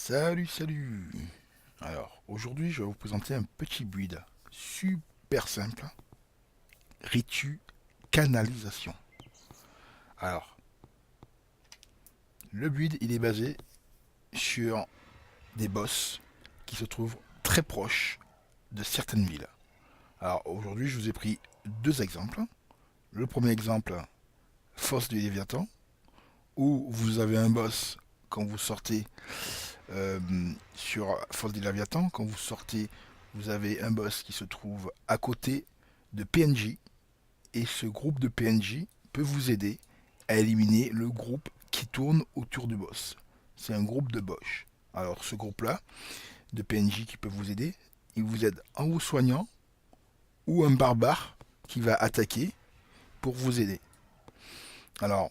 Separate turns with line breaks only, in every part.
Salut, salut. Alors, aujourd'hui, je vais vous présenter un petit build super simple, Ritu Canalisation. Alors, le build, il est basé sur des boss qui se trouvent très proches de certaines villes. Alors, aujourd'hui, je vous ai pris deux exemples. Le premier exemple, Fosse du Léviathan, où vous avez un boss quand vous sortez euh, sur Fosse du Léviathan, quand vous sortez, vous avez un boss qui se trouve à côté de PNJ, et ce groupe de PNJ peut vous aider à éliminer le groupe qui tourne autour du boss. C'est un groupe de Bosch. Alors ce groupe-là de PNJ qui peut vous aider, il vous aide en vous soignant ou un barbare qui va attaquer pour vous aider. Alors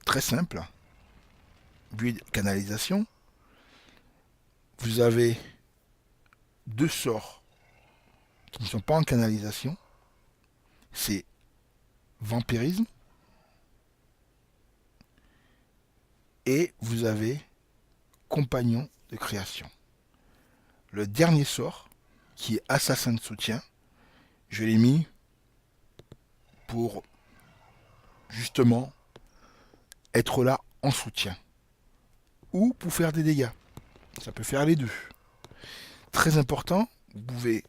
très simple, build canalisation, vous avez deux sorts qui ne sont pas en canalisation, c'est vampirisme et vous avez compagnon de création. Le dernier sort, qui est assassin de soutien, je l'ai mis pour justement être là en soutien. Ou pour faire des dégâts. Ça peut faire les deux. Très important, vous pouvez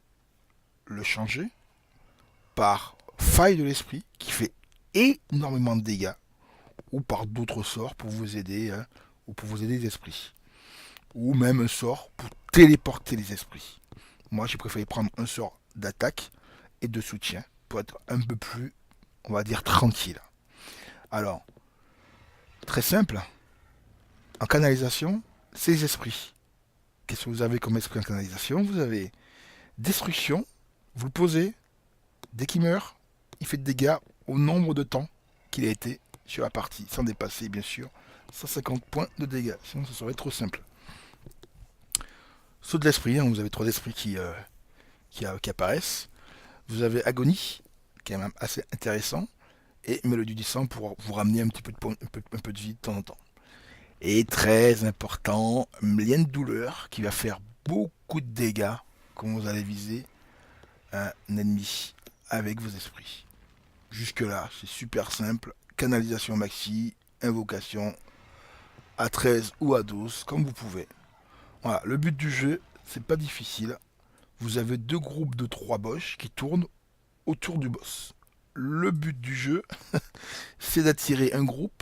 le changer par faille de l'esprit, qui fait énormément de dégâts, ou par d'autres sorts pour vous aider, hein, ou pour vous aider les esprits. Ou même un sort pour téléporter les esprits. Moi, j'ai préféré prendre un sort d'attaque et de soutien pour être un peu plus, on va dire, tranquille. Alors, très simple, en canalisation, c'est les esprits. Qu'est-ce que vous avez comme esprit en canalisation? Vous avez destruction, vous le posez, dès qu'il meurt, il fait de dégâts au nombre de temps qu'il a été sur la partie, sans dépasser bien sûr 150 points de dégâts, sinon ça serait trop simple. Saut de l'esprit, hein, vous avez trois esprits qui apparaissent. Vous avez Agonie, qui est même assez intéressant, et Mélodie du sang pour vous ramener un petit peu un peu de vie de temps en temps. Et très important, lien de douleur qui va faire beaucoup de dégâts quand vous allez viser un ennemi avec vos esprits. Jusque là, c'est super simple. Canalisation maxi, invocation à 13 ou à 12, comme vous pouvez. Voilà, le but du jeu, c'est pas difficile. Vous avez deux groupes de 3 boches qui tournent autour du boss. Le but du jeu, c'est d'attirer un groupe,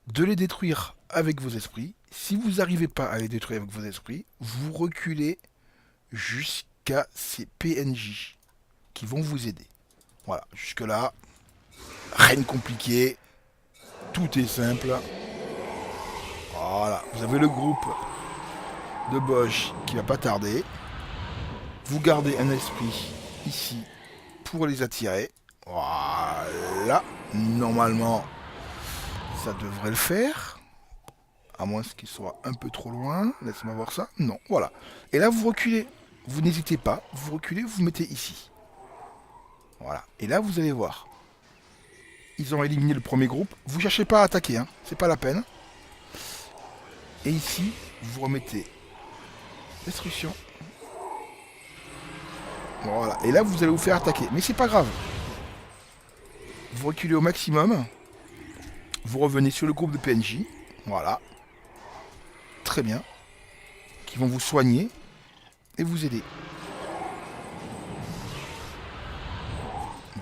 de les détruire avec vos esprits. Si vous n'arrivez pas à les détruire avec vos esprits, vous reculez jusqu'à ces PNJ qui vont vous aider. Voilà, jusque-là, rien de compliqué, tout est simple. Voilà, vous avez le groupe de Bosch qui va pas tarder. Vous gardez un esprit ici pour les attirer. Voilà, normalement, ça devrait le faire. À moins qu'il soit un peu trop loin. Laisse-moi voir ça. Non, voilà. Et là, vous reculez. Vous n'hésitez pas. Vous reculez, vous vous mettez ici. Voilà. Et là, vous allez voir. Ils ont éliminé le premier groupe. Vous cherchez pas à attaquer, hein. C'est pas la peine. Et ici, vous remettez destruction. Voilà. Et là, vous allez vous faire attaquer. Mais c'est pas grave. Vous reculez au maximum. Vous revenez sur le groupe de PNJ. Voilà. Très bien. Qui vont vous soigner et vous aider.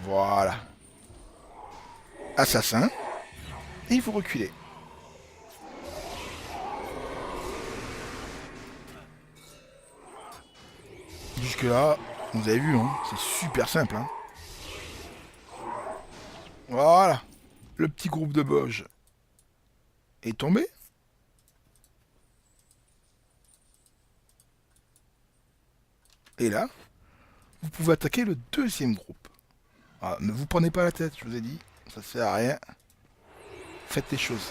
Voilà. Assassin. Et il faut reculer. Jusque là, vous avez vu, hein, c'est super simple. Hein. Voilà. Le petit groupe de Boge est tombé. Et là, vous pouvez attaquer le deuxième groupe. Ah, ne vous prenez pas la tête, je vous ai dit. Ça sert à rien. Faites les choses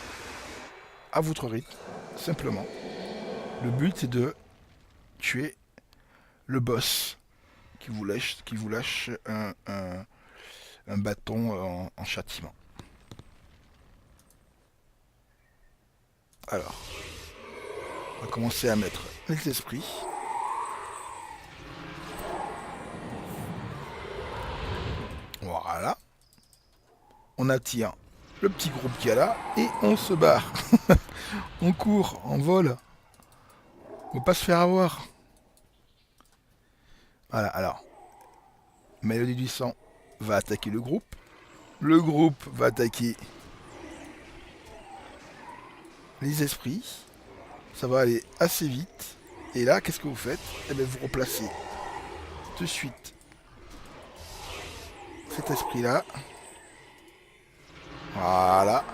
à votre rythme, simplement. Le but, c'est de tuer le boss qui vous lâche un bâton en châtiment. Alors, On va commencer à mettre les esprits. Voilà. On attire le petit groupe qui est là et on se barre. On court, on vole. On va pas se faire avoir. Voilà, alors. Mélodie du sang va attaquer le groupe. Le groupe va attaquer les esprits. Ça va aller assez vite. Et là, qu'est-ce que vous faites? Eh bien, vous replacez de suite cet esprit-là. Voilà.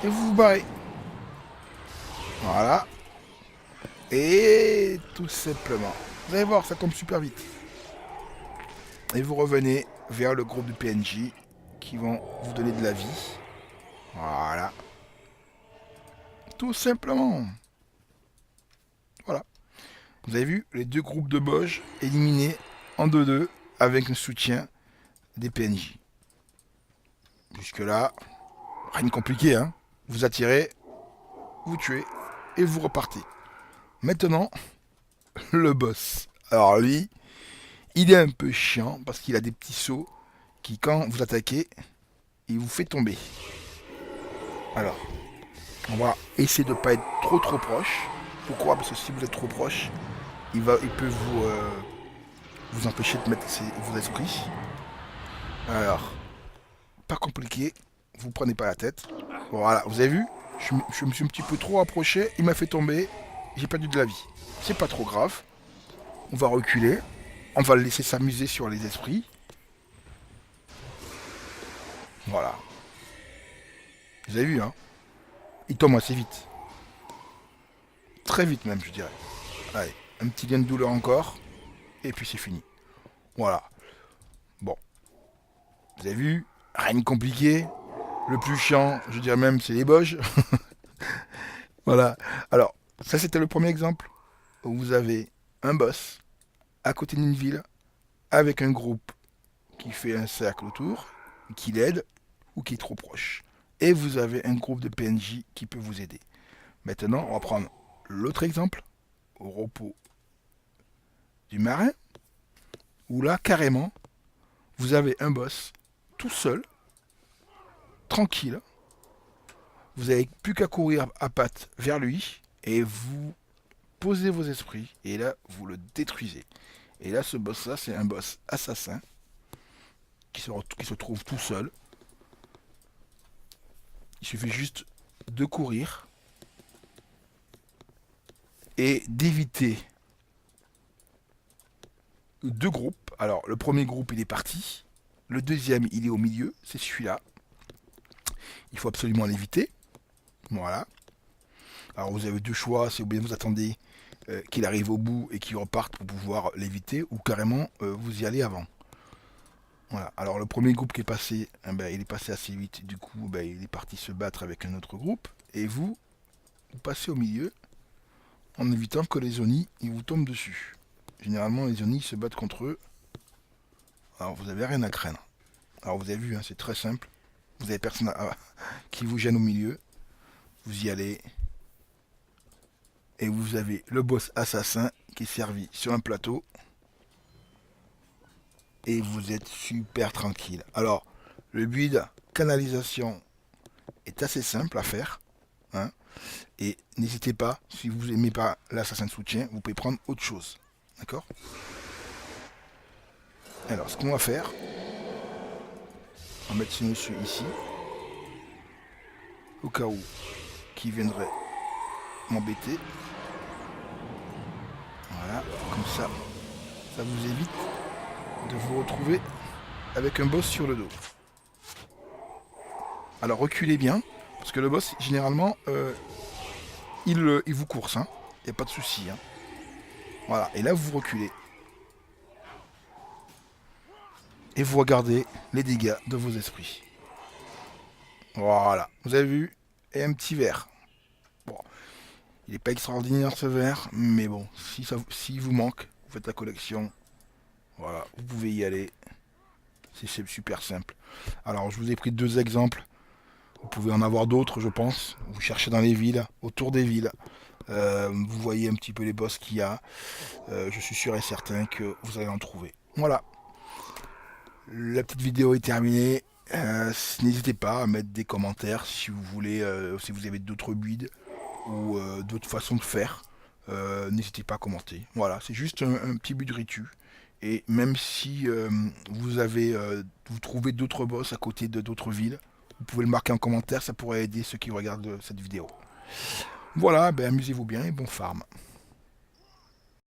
Et vous vous barrez. Voilà. Et tout simplement. Vous allez voir, ça tombe super vite. Et vous revenez vers le groupe de PNJ qui vont vous donner de la vie. Voilà. Tout simplement. Voilà. Vous avez vu les deux groupes de Boge éliminés en 2-2 avec un soutien des PNJ. Jusque là, rien de compliqué, hein. Vous attirez, vous tuez et vous repartez. Maintenant, le boss. Alors lui, il est un peu chiant parce qu'il a des petits sauts qui, quand vous attaquez, il vous fait tomber. Alors, on va essayer de ne pas être trop proche. Pourquoi? Parce que si vous êtes trop proche, il peut vous empêcher de mettre vos esprits. Alors, pas compliqué, vous prenez pas la tête. Voilà, vous avez vu, je me suis un petit peu trop approché, il m'a fait tomber, j'ai perdu de la vie. C'est pas trop grave, on va reculer, on va le laisser s'amuser sur les esprits. Voilà. Vous avez vu, hein, il tombe assez vite. Très vite même, je dirais. Allez, un petit lien de douleur encore, et puis c'est fini. Voilà. Bon. Vous avez vu, rien de compliqué. Le plus chiant, je dirais même, c'est les boges. Voilà. Alors, ça c'était le premier exemple où vous avez un boss à côté d'une ville avec un groupe qui fait un cercle autour, qui l'aide ou qui est trop proche. Et vous avez un groupe de PNJ qui peut vous aider. Maintenant, on va prendre l'autre exemple au repos du marin où là, carrément, vous avez un boss tout seul, tranquille. Vous n'avez plus qu'à courir à pattes vers lui et vous posez vos esprits et là, vous le détruisez. Et là, ce boss-là, c'est un boss assassin qui se trouve tout seul. Il suffit juste de courir et d'éviter deux groupes. Alors, le premier groupe, il est parti. Le deuxième, il est au milieu. C'est celui-là. Il faut absolument l'éviter. Voilà. Alors, vous avez deux choix. Si vous attendez qu'il arrive au bout et qu'il reparte pour pouvoir l'éviter, ou carrément vous y allez avant. Voilà. Alors le premier groupe qui est passé, il est passé assez vite, du coup il est parti se battre avec un autre groupe, et vous passez au milieu en évitant que les Oni ils vous tombent dessus. Généralement les Oni se battent contre eux, alors vous n'avez rien à craindre. Alors vous avez vu, hein, c'est très simple, vous avez personne qui vous gêne au milieu, vous y allez, et vous avez le boss assassin qui est servi sur un plateau, et vous êtes super tranquille. Alors, le build canalisation est assez simple à faire, hein, et n'hésitez pas, si vous n'aimez pas l'assassin de soutien, vous pouvez prendre autre chose. D'accord? Alors, ce qu'on va faire, on va mettre ce monsieur ici, au cas où qui viendrait m'embêter. Voilà, comme ça vous évite de vous retrouver avec un boss sur le dos. Alors reculez bien, parce que le boss, généralement, il vous course, hein. Il n'y a pas de souci. Hein. Voilà, et là vous reculez. Et vous regardez les dégâts de vos esprits. Voilà, vous avez vu, et un petit verre. Bon, il n'est pas extraordinaire ce verre, mais bon, si vous manque, vous faites la collection. Voilà, vous pouvez y aller. C'est super simple. Alors, je vous ai pris deux exemples Vous pouvez en avoir d'autres, je pense. Vous cherchez dans les villes, autour des villes. Vous voyez un petit peu les boss qu'il y a. Je suis sûr et certain que vous allez en trouver. Voilà, la petite vidéo est terminée. N'hésitez pas à mettre des commentaires si vous voulez, si vous avez d'autres builds ou d'autres façons de faire. N'hésitez pas à commenter. Voilà, c'est juste un petit but de ritu. Et même si vous trouvez d'autres boss à côté de d'autres villes, vous pouvez le marquer en commentaire, ça pourrait aider ceux qui regardent cette vidéo. Voilà, ben amusez-vous bien et bon farm.